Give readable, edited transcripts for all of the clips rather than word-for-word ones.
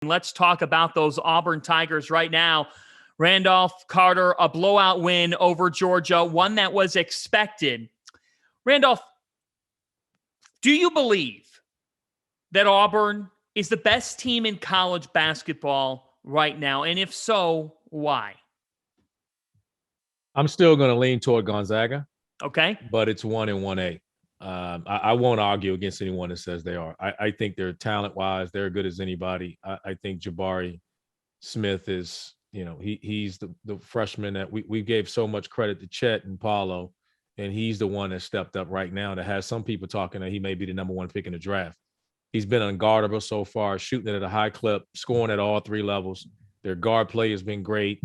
Let's talk about those Auburn Tigers right now. Randolph, Carter, a blowout win over Georgia, one that was expected. Randolph, do you believe that Auburn is the best team in college basketball right now? And if so, why? I'm still going to lean toward Gonzaga. Okay. But it's 1 and 1A. I won't argue against anyone that says they are. I think they're talent-wise, they're as good as anybody. I think Jabari Smith is, he's the freshman that we gave so much credit to Chet and Paulo, and he's the one that stepped up right now that has some people talking that he may be the number one pick in the draft. He's been unguardable so far, shooting it at a high clip, scoring at all three levels. Their guard play has been great.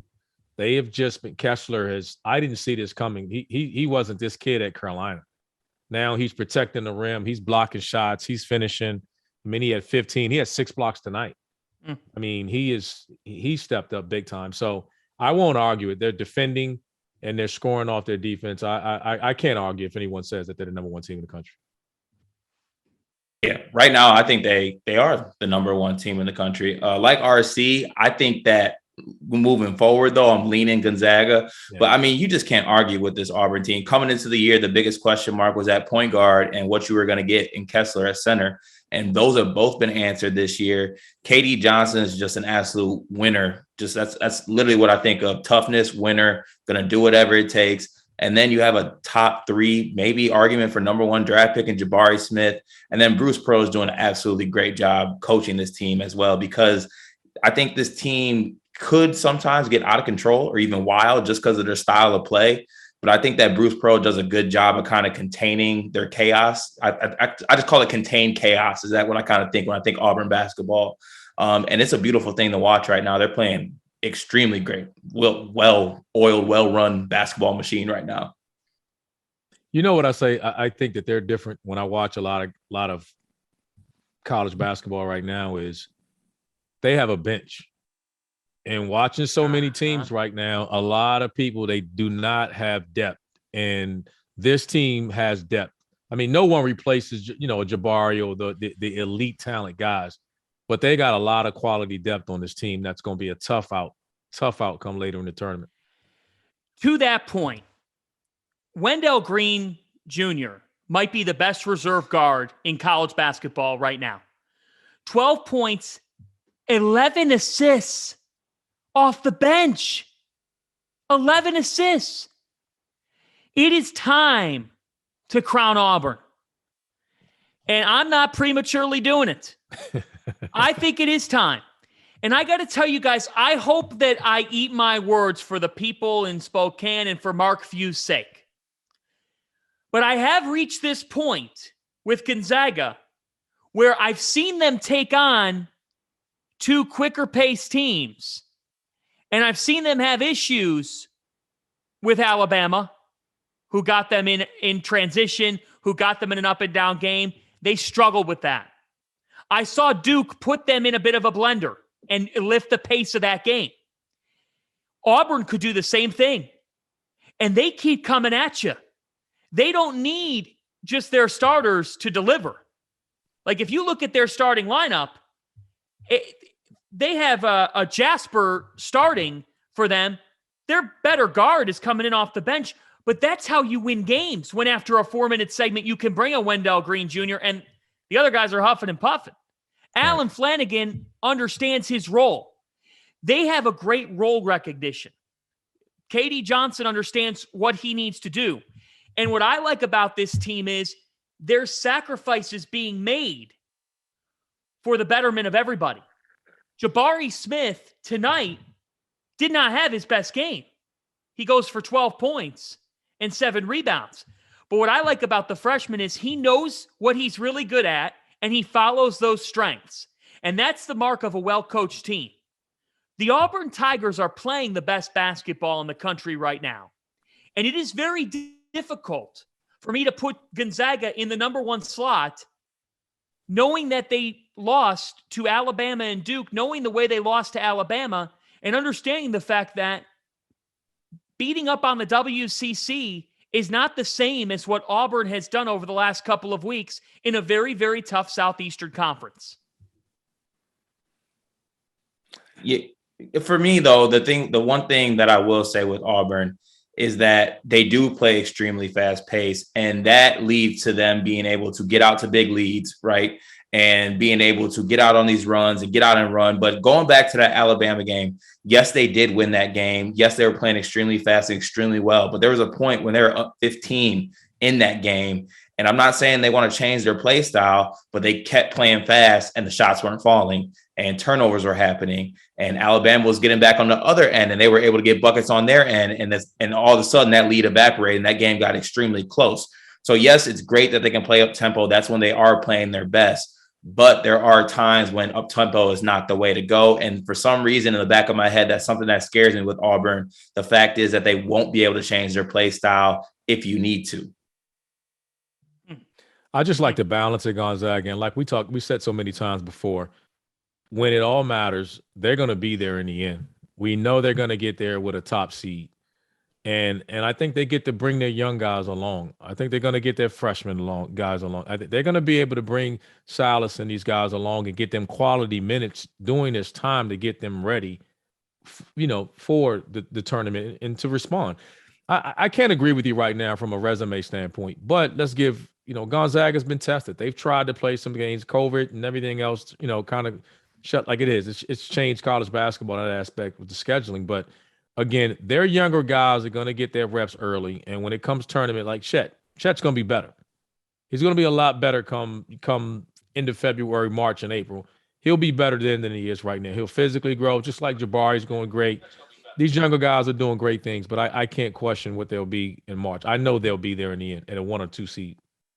They have just been I didn't see this coming. He wasn't this kid at Carolina. Now he's protecting the rim. He's blocking shots. He's finishing. I mean, he had 15. He had 6 blocks tonight. I mean, he stepped up big time. So I won't argue it. They're defending and they're scoring off their defense. I can't argue if anyone says that they're the number one team in the country. Yeah, right now I think they are the number one team in the country. Like RC, I think that moving forward, though, I'm leaning Gonzaga. Yeah. But, I mean, you just can't argue with this Auburn team. Coming into the year, the biggest question mark was at point guard and what you were going to get in Kessler at center. And those have both been answered this year. KD Johnson is just an absolute winner. Just that's literally what I think of. Toughness, winner, going to do whatever it takes. And then you have a top 3, maybe argument for number 1 draft pick in Jabari Smith. And then Bruce Pearl is doing an absolutely great job coaching this team as well, because I think this team could sometimes get out of control or even wild just because of their style of play. But I think that Bruce Pearl does a good job of kind of containing their chaos. I just call it contained chaos. Is that what I kind of think when I think Auburn basketball? And it's a beautiful thing to watch right now. They're playing extremely great, well-oiled, well-run basketball machine right now. You know what I say? I think that they're different when I watch a lot of college basketball right now is they have a bench. And watching so many teams right now, a lot of people, they do not have depth. And this team has depth. I mean, no one replaces, a Jabari or the elite talent guys. But they got a lot of quality depth on this team. That's going to be a tough outcome later in the tournament. To that point, Wendell Green Jr. might be the best reserve guard in college basketball right now. 12 points, 11 assists. Off the bench. 11 assists. It is time to crown Auburn. And I'm not prematurely doing it. I think it is time. And I got to tell you guys, I hope that I eat my words for the people in Spokane and for Mark Few's sake. But I have reached this point with Gonzaga where I've seen them take on 2 quicker paced teams. And I've seen them have issues with Alabama, who got them in transition, who got them in an up and down game. They struggled with that. I saw Duke put them in a bit of a blender and lift the pace of that game. Auburn could do the same thing. And they keep coming at you. They don't need just their starters to deliver. Like if you look at their starting lineup, they have a Jasper starting for them. Their better guard is coming in off the bench, but that's how you win games when after a 4-minute segment, you can bring a Wendell Green Jr. and the other guys are huffing and puffing. Right. Alan Flanagan understands his role. They have a great role recognition. KD Johnson understands what he needs to do. And what I like about this team is there's sacrifices being made for the betterment of everybody. Jabari Smith tonight did not have his best game. He goes for 12 points and 7 rebounds. But what I like about the freshman is he knows what he's really good at, and he follows those strengths. And that's the mark of a well-coached team. The Auburn Tigers are playing the best basketball in the country right now. And it is very difficult for me to put Gonzaga in the number 1 slot, knowing that they lost to Alabama and Duke, knowing the way they lost to Alabama, and understanding the fact that beating up on the WCC is not the same as what Auburn has done over the last couple of weeks in a very, very tough Southeastern Conference. For me though, the one thing that I will say with Auburn is that they do play extremely fast pace, and that leads to them being able to get out to big leads, right? And being able to get out on these runs and get out and run. But going back to that Alabama game, yes, they did win that game. Yes, they were playing extremely fast and extremely well. But there was a point when they were up 15 in that game. And I'm not saying they want to change their play style, but they kept playing fast and the shots weren't falling and turnovers were happening. And Alabama was getting back on the other end and they were able to get buckets on their end. And all of a sudden that lead evaporated and that game got extremely close. So yes, it's great that they can play up tempo. That's when they are playing their best. But there are times when up tempo is not the way to go. And for some reason in the back of my head, that's something that scares me with Auburn. The fact is that they won't be able to change their play style if you need to. I just like the balance at Gonzaga. And like we said so many times before, when it all matters, they're going to be there in the end. We know they're going to get there with a top seed. And I think they get to bring their young guys along. I think they're going to get their freshmen guys along. They're going to be able to bring Silas and these guys along and get them quality minutes during this time to get them ready, for the tournament and to respond. I can't agree with you right now from a resume standpoint, but let's give, Gonzaga's been tested. They've tried to play some games, COVID and everything else, kind of shut like it is. It's changed college basketball in that aspect with the scheduling, but again, their younger guys are going to get their reps early. And when it comes tournament, like Chet's going to be better. He's going to be a lot better come into February, March, and April. He'll be better then than he is right now. He'll physically grow, just like Jabari's going great. These younger guys are doing great things, but I can't question what they'll be in March. I know they'll be there in the end at a 1 or 2 seed.